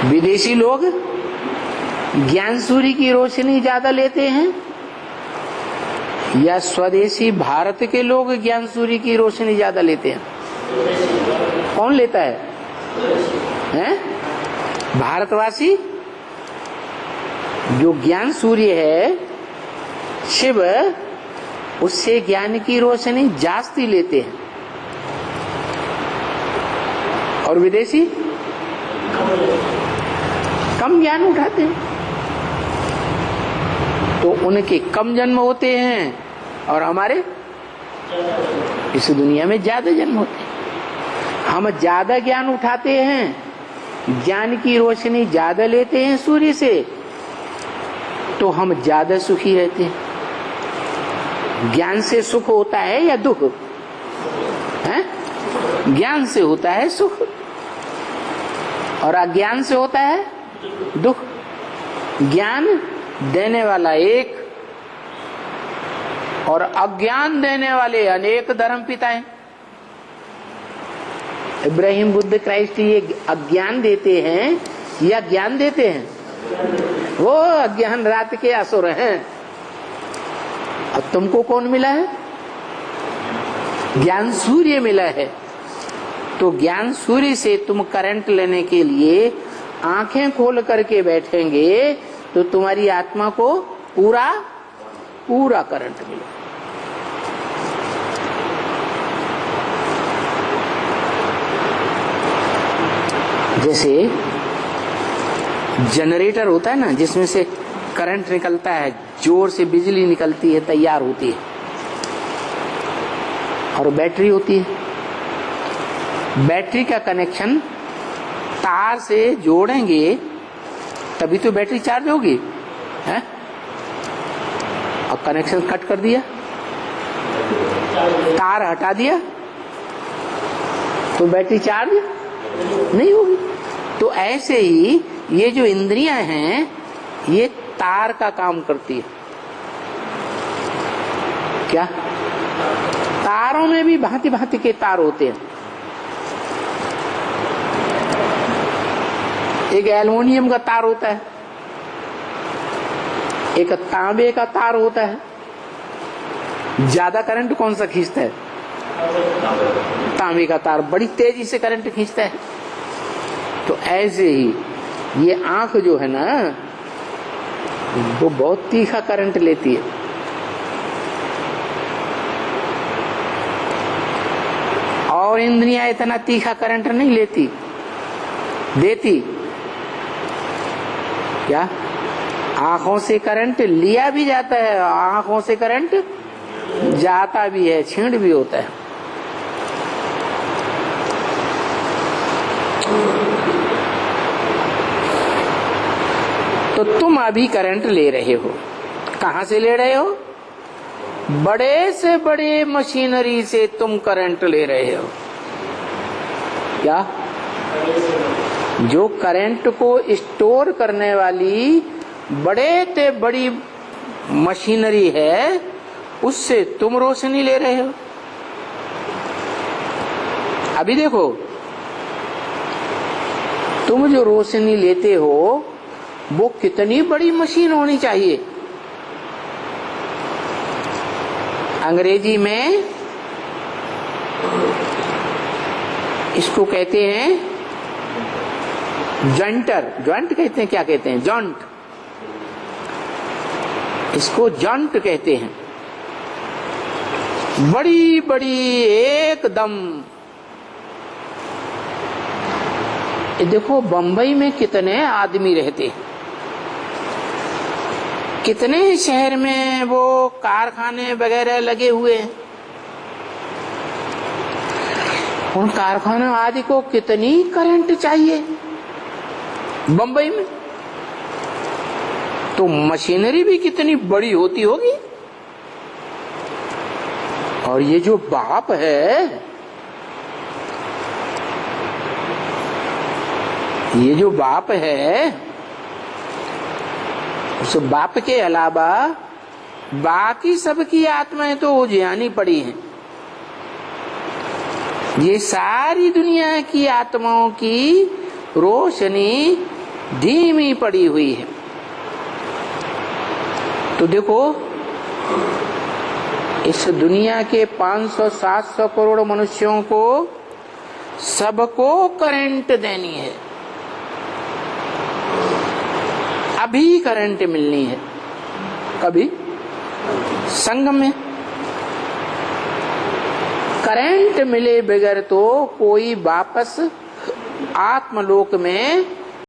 विदेशी लोग ज्ञान सूर्य की रोशनी ज्यादा लेते हैं या स्वदेशी भारत के लोग ज्ञान सूर्य की रोशनी ज्यादा लेते हैं? कौन लेता है? भारतवासी जो ज्ञान सूर्य है शिव, उससे ज्ञान की रोशनी जास्ती लेते हैं, और विदेशी कम ज्ञान उठाते हैं। तो उनके कम जन्म होते हैं और हमारे इस दुनिया में ज्यादा जन्म होते हैं। हम ज्यादा ज्ञान उठाते हैं, ज्ञान की रोशनी ज्यादा लेते हैं सूर्य से, तो हम ज्यादा सुखी रहते हैं। ज्ञान से सुख होता है या दुख है? ज्ञान से होता है सुख और अज्ञान से होता है दुख। ज्ञान देने वाला एक और अज्ञान देने वाले अनेक धर्म पिता हैं। इब्राहिम, बुद्ध, क्राइस्ट ये अज्ञान देते हैं या ज्ञान देते हैं? वो अज्ञान रात के असुर हैं। और तुमको कौन मिला है? ज्ञान सूर्य मिला है। तो ज्ञान सूर्य से तुम करंट लेने के लिए आंखें खोल करके बैठेंगे तो तुम्हारी आत्मा को पूरा पूरा करंट मिलेगा। जैसे जनरेटर होता है ना, जिसमें से करंट निकलता है, जोर से बिजली निकलती है, तैयार होती है, और बैटरी होती है। बैटरी का कनेक्शन तार से जोड़ेंगे तभी तो बैटरी चार्ज होगी, है? और कनेक्शन कट कर दिया, तार हटा दिया, तो बैटरी चार्ज नहीं होगी। तो ऐसे ही ये जो इंद्रियां हैं ये तार का काम करती है। क्या? तारों में भी भांति भांति के तार होते हैं। एक एल्युमिनियम का तार होता है, एक तांबे का तार होता है। ज्यादा करंट कौन सा खींचता है? तांबे का तार बड़ी तेजी से करंट खींचता है। तो ऐसे ही ये आंख जो है ना, वो बहुत तीखा करंट लेती है। और इंद्रियां इतना तीखा करंट नहीं देती। क्या? आंखों से करंट लिया भी जाता है, आंखों से करंट जाता भी है, छींड़ भी होता है। तो तुम अभी करंट ले रहे हो। कहां से ले रहे हो? बड़े से बड़े मशीनरी से तुम करंट ले रहे हो। क्या? जो करंट को स्टोर करने वाली बड़े से बड़ी मशीनरी है, उससे तुम रोशनी ले रहे हो। अभी देखो, तुम जो रोशनी लेते हो वो कितनी बड़ी मशीन होनी चाहिए। अंग्रेजी में इसको कहते हैं जॉइंटर, जॉइंट कहते हैं, क्या कहते हैं? जॉइंट। इसको जॉइंट कहते हैं। बड़ी बड़ी एकदम। देखो बंबई में कितने आदमी रहते हैं, कितने शहर में वो कारखाने वगैरह लगे हुए हैं। उन कारखानों आदि को कितनी करंट चाहिए बंबई में। तो मशीनरी भी कितनी बड़ी होती होगी। और ये जो बाप है, ये जो बाप है, उस बाप के अलावा बाकी सबकी आत्माएं तो उजियानी पड़ी हैं। ये सारी दुनिया की आत्माओं की रोशनी धीमी पड़ी हुई है। तो देखो, इस दुनिया के 500-700 करोड़ मनुष्यों को सबको करंट देनी है, अभी करंट मिलनी है। कभी संग में करंट मिले बगैर तो कोई वापस आत्मलोक में